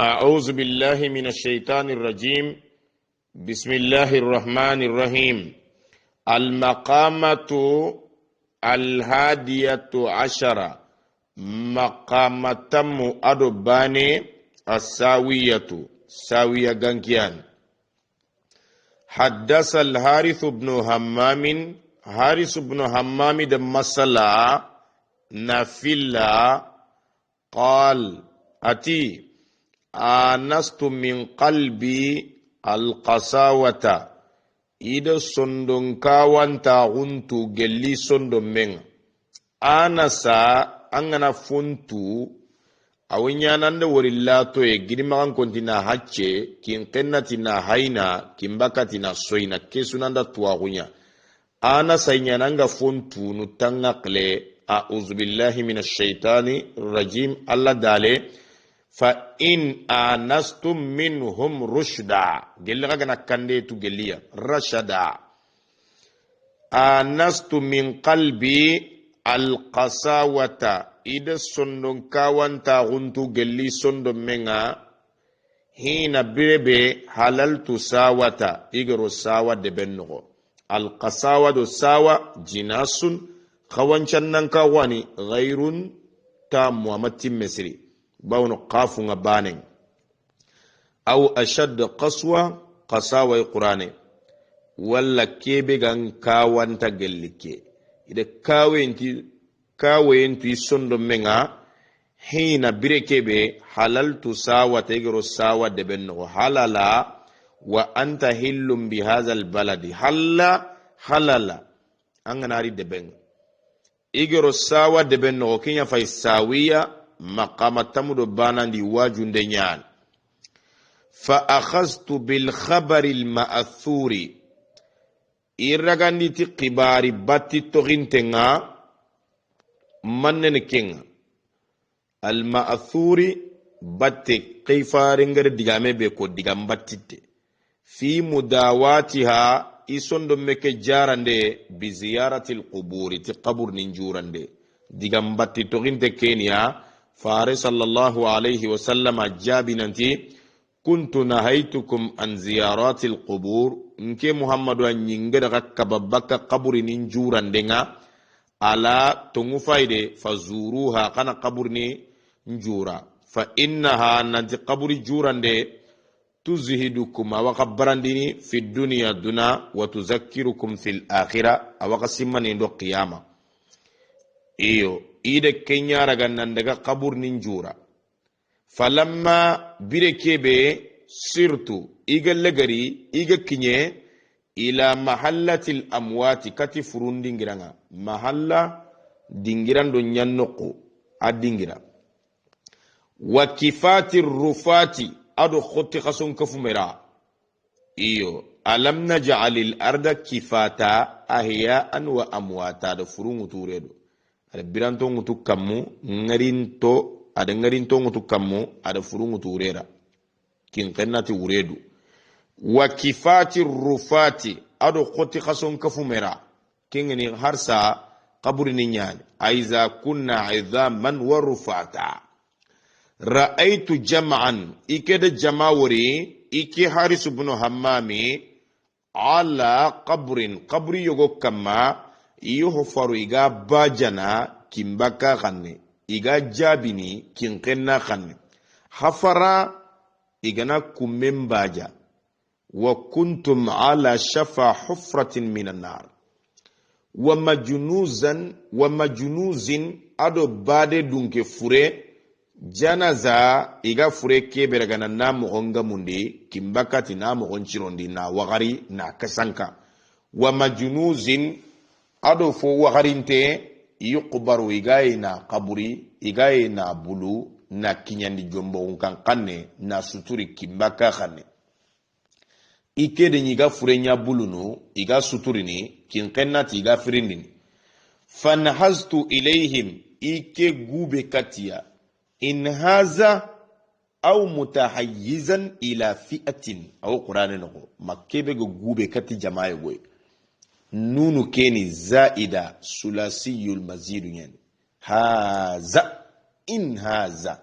أعوذ بالله من الشيطان الرجيم. بسم الله الرحمن الرحيم. المقامة الهادية عشرة، مقامة أدباني الساوية ساوية غنكيان. حدث الحارث بن همام، حارث بن همام دمسلا نافلا قال أتي آنست من قلبي القساوة إذا صندوق كاوانتا غنتو جلي صندوق من آنسا أنغنا فنتو أوينيا نند وريلاتو جريمان كنتنا هاتشي كين قنتنا هاينا كين بكتنا سوينا كيسو نند تواغنيا آنسا ينانغا فنتو نتنقل أعوذ بالله من الشيطان الرجيم الله دالي فإن آنستم منهم رشدا قل لغنا كنديتو قليا رشدا آنست من قلبي القساوة إذا سندن كاوان تاغنتو قلي سندن منها هنا بربي حللت ساوة إغرو ساوة دبنغو القساوة دو ساوة جناس خوانشنن كاواني غير تام ومتم مسري باونو قافو غبانين أو أشد قسوة قساوة قراني ولا كيبغان كاوان تغلكي إذا كاوين تي سندو منها حين بريكيبي حللت ساوة تيغرو ساوة دبنو حلالا وأنت هل بهذا البلد حلالا أنغناري دبن إيغرو ساوة دبنو كينيا فاي ساوية مقام تمد بانا دي واجون دنيان. فأخذت بالخبر المأثور إرغاني تي قباري باتي تغنتنا منن كينا المأثور باتي قيفا رنگر ديغامي بيكو ديغام باتي في مداواتها إسون دمك جارande بزيارة القبور تي قبر ننجورande ديغام باتي تغنت كينيا فارس صلى الله عليه وسلم جابننتي كنت نهيتكم عن زيارات القبور انك محمد ان ينغد كببك قبر ننجورا دنا على تنفايد فزوروها كان قبرني نجورا فانها ننت قبر جورا دي تزهدكم وقبرندني في الدنيا دنا وتذكركم في الاخره وقسمني دو قيامه iyo ide kenya raga nandaga qabur ninjura falamma bire kebe sirtu iga legari iga kinye ila mahallatil amwati kati furundingiranga mahalla dingirando nyannoko adingira wa kifati rufati adu khotti khasun kafumera iyo alam naj'alil arda kifata ahya'an wa amwata da furungu turedo biranto ngutu kammu ngarinto ngutu kammu ada furu ngutu urera kin qennati uredu wa kifati rufati ado khoti khason kafumera kingni harsa qabri ni nyani aiza kunna idhaman wa rufata ra'aytu jam'an ikeda jama'uri iki haris ibn hammami ala qabri yogo kamma yuhfaru iga bajana kimbaka khanne iga jabini kinkenna khanne hafara igana kumembaja wa kuntum ala shafa hufratin minan nar wa majnuzin ado bade dunke fure janaza iga fure kebere gana namu honga mundi kimbaka tinamu honchirondi na wagari na kasanka wa majnuzin ado fo wagarinte yuqbaru igayna qaburi igayna bulu na kinyandi jombo unkan kanne na suturi kimbaka khanne ikede nyiga furenya bulunu iga suturini kinkennati iga firindini fanhaztu ilayhim ike gube katia in haza aw mutahayyizan ila fi'atin aw qur'anin ko makkebe gube kati jama'a goy نونو كيني زائدة ثلاثي المزيد يعني هذا إن هذا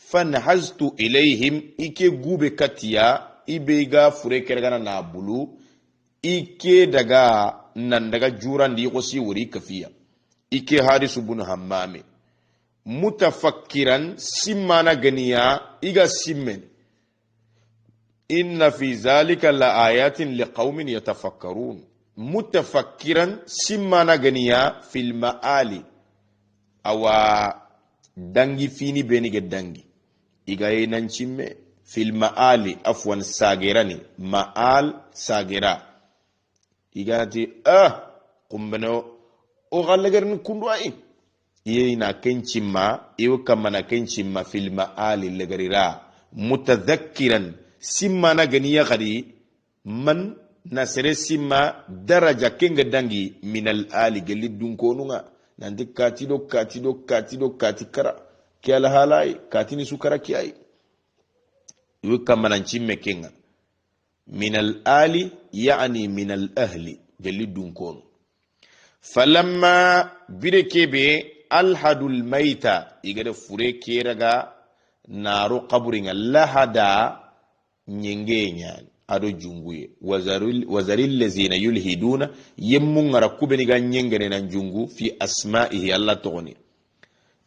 fanhaztu ilayhim ike gube katiya ibe ga fure kergana na bulu ike daga nan daga jurandi ko si wuri kafiya ike harisu bin hammami mutafakkiran simmana ganiya iga simmen inna fi zalika la ayatin liqaumin yatafakkarun mutafakkiran simmana ganiya fil maali awa dangi fini benige dangi iga yenan cimme fil maali afwan sagirani maal sagira igati kumbano o galagarni kundu ai yeyna kencimma iwo kamana kencimma fil maali lagarira mutadhakkiran simmana ganiya gadi man nasere simma daraja kenga dangi minal ali gelli dunkonunga nandi kati kara ki alhalai katini sukara ki ai iwo kamana cimme kenga minal ali yani minal ahli gelli dunkonu falamma birekebe alhadul maita igada fure keraga naro qaburinga lahada nyengenya ado junguye wazaril lazina yulhiduna yemmungara kubeni ga nyengene nan jungu fi asma'ihi Allah togoni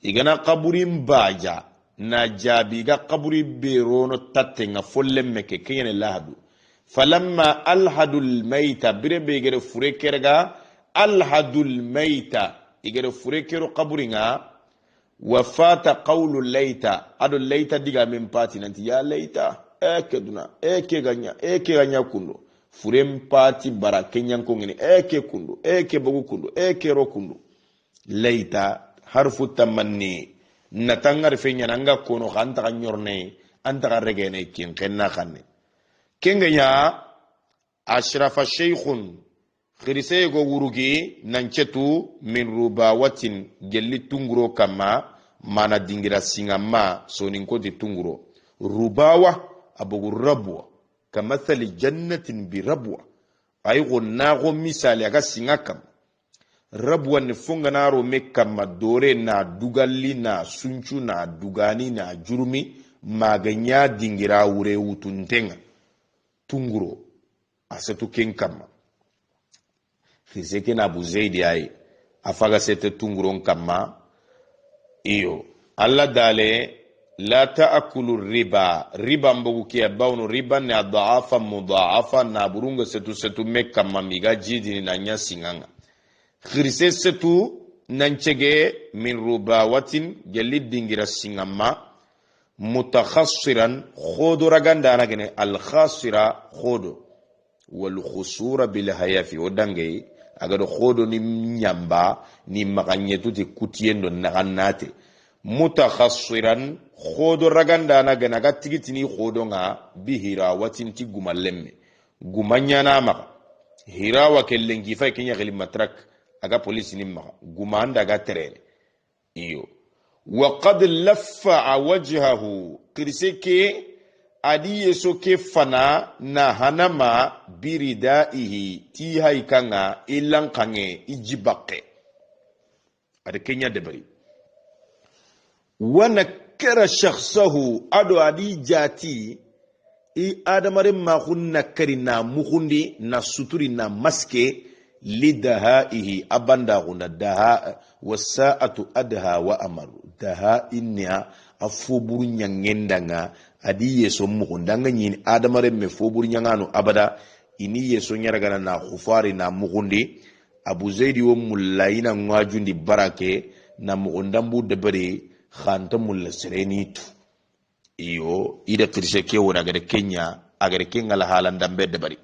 igana qaburin baja na jabi ga qaburi berono tattenga follemmeke kiyene lahadu falamma alhadul maita birebe igada fure keraga alhadul maita igere furekero qaburinga wafata qawlu layta ado layta diga men pati nanti ya layta ekeduna eke ganya kundo furem pati bara kenyan kongini eke kundo eke bogu kundo eke ro kundo layta harfu tamanni natangar fenya nanga kono khanta kanyorne anta regene kin kenna khanne kengenya ashrafa shaykhun khirise go wurugi nancetu min rubawatin gelli tunguro kama mana dingira singama sonin ko di tunguro rubawa abugu rabwa kamathali jannatin bi rabwa ay gonna go misali aga singakam rabwa ni funga naro mekama dore na dugalli na sunchu na dugani na jurumi maganya dingira wure wutuntenga tunguro asetu kenkama Fizeke na buzeidi ai afaga sete tunguron kama iyo alla dale la taakulu riba mbogu kia baunu riba ni adhaafa mudhaafa na burunga setu meka mamiga jidi na nyasi nganga khirise setu nanchege min rubawatin gelid dingira singama mutakhassiran khodo raganda anagene al khasira khodo wal khusura bil hayafi odange agado khodo ni nyamba ni maganyetu ti kutiendo naganate mutakhassiran khodo raganda na gana gatigiti ni khodo nga bihira watin ti gumalemme gumanyana ma hirawa kellengi fa kenya geli matrak aga police ni ma gumanda ga terere iyo wa qad laffa wajhahu kirseke adi yeso ke fana na hanama biridaihi ti haikanga ilan kange ijibake ade kenya debari wana kera shakhsahu ado adi jati i adamare ma hunna karina muhundi na suturi na maske lidahaihi abanda huna daha wasaatu adha wa amaru daha inna afuburu nyangendanga adi yeso muhundanga nyini adamare me foburu nyangano abada ini yeso nyaragana na khufari na muhundi abu zaidi wo mullaina ngwajundi barake na muhundambu debere khanta mulla serenitu iyo ida kirse ke wona gade kenya agade kenga la halan dambe debari